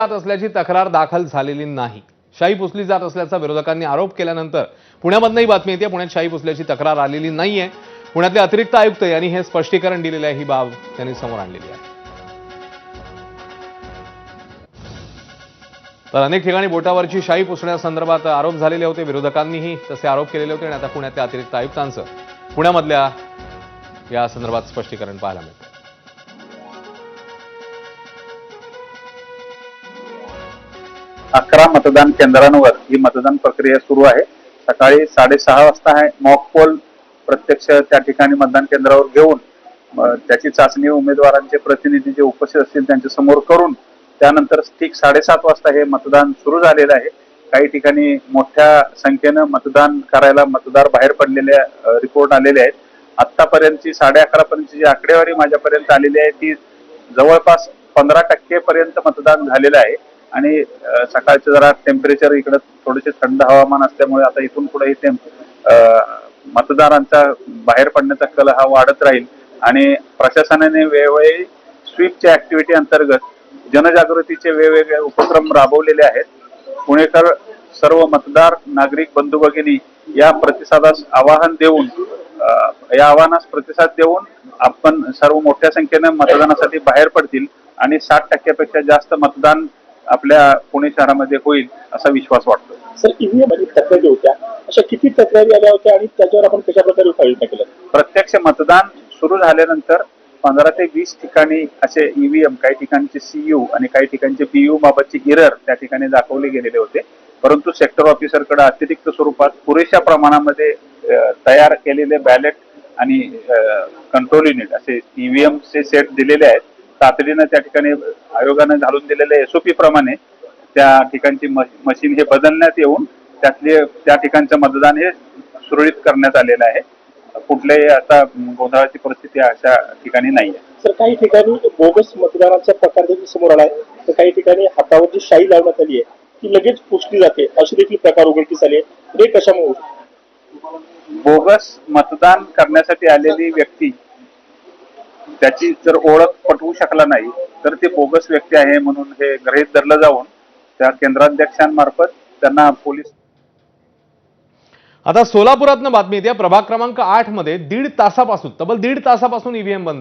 जात असल्याची तक्रार दाखल झालेली नाही। शाई पुसली जात असल्याचा विरोधकांनी आरोप केल्यानंतर पुण्यामधनही बातमी येते पुण्यात शाई पुसल्याची तक्रार आलेली नाहीये। पुण्यातले अतिरिक्त आयुक्त यांनी हे स्पष्टीकरण दिलेले आहे। ही बाब त्यांनी समोर आणलेली आहे। तर अनेक ठिकाणी बोटावरची शाई पुसण्यासंदर्भात आरोप झालेले होते। विरोधकांनीही तसे आरोप केलेले होते आणि आता पुण्यातल्या अतिरिक्त आयुक्तांचं पुण्यामधल्या या संदर्भात स्पष्टीकरण पाहायला मिळतं। 11 मतदान केंद्रांवर ही मतदान प्रक्रिया सुरू आहे। सकाळी 6:30 वाजता आहे मॉक पोल प्रत्यक्ष त्या ठिकाणी मतदान केंद्रावर घेऊन त्याची चाचणी उमेदवारांचे प्रतिनिधी जे उपस्थित असतील त्यांच्या समोर करून त्यानंतर ठीक 7:30 वाजता हे मतदान सुरू झालेलं आहे। काही ठिकाणी मोठ्या संख्येने मतदान करायला मतदार बाहेर पडलेले रिपोर्ट आलेले आहेत। आतापर्यंतची 11:30 पर्यंतची जी आकडेवारी माझ्यापर्यंत आलेली आहे ती जवळपास 15% पर्यंत मतदान झालेलं आहे। आणि सकाळचं जरा टेम्परेचर इकडे थोडेसे थंड हवामान असल्यामुळे आता इथून पुढे ते मतदारांचा बाहेर पडण्याचा कल हा वाढत राहील आणि प्रशासनाने वेळोवेळी स्वीपच्या ऍक्टिव्हिटी अंतर्गत जनजागृतीचे वेगवेगळे उपक्रम राबवलेले आहेत। पुणेकर सर्व मतदार नागरिक बंधू भगिनी या प्रतिसादास आवाहन देऊन या आव्हानास प्रतिसाद देऊन आपण सर्व मोठ्या संख्येने मतदानासाठी बाहेर पडतील आणि 60% पेक्षा जास्त मतदान आपल्या पुणे शहरामध्ये होईल असा विश्वास वाटतो। सर ईव्हीएम आणि तक्रारी होत्या अशा किती तक्रारी आल्या होत्या आणि त्याच्यावर आपण कशा प्रकारे उपाययोजना केल्या? प्रत्यक्ष मतदान सुरू झाल्यानंतर 15 ते 20 ठिकाणी असे ईव्हीएम काही ठिकाणचे सीयू आणि काही ठिकाणचे बीयू बाबतचे एरर त्या ठिकाणी दाखवले गेलेले होते। परंतु सेक्टर ऑफिसरकडे अतिरिक्त स्वरूपात पुरेशा प्रमाणामध्ये तयार केलेले बॅलेट आणि कंट्रोल युनिट असे ईव्हीएमचे सेट दिलेले आहेत। तातडीने त्या ठिकाणी आयोगाने घालून दिलेले एसओपी प्रमाणे त्या ठिकाणची मशीन हे बदलण्यात येऊन त्या ठिकाणचं मतदान हे सुरळीत करण्यात आलेलं आहे। कुठल्याही आता गोंधळाची परिस्थिती अशा ठिकाणी नाही आहे। सर काही ठिकाणी बोगस मतदानाचा प्रकार देखील समोर आलाय तर काही ठिकाणी हातावर जी शाई लावण्यात आली आहे ती लगेच पुसली जाते असे देखील प्रकार उघडकीस आले। हे कशामुळे? बोगस मतदान करण्यासाठी आलेली व्यक्ती त्याची जर ओळख पटवू शकला नाही तर ते बोगस व्यक्ती आहे म्हणून हे गृहीत धरलं जाऊन त्या केंद्राध्यक्षांमार्फत त्यांना पोलीस। आता सोलापुरातनं बातमी येते प्रभाग क्रमांक 8 मध्ये तब्बल दीड तासापासून ईव्हीएम बंद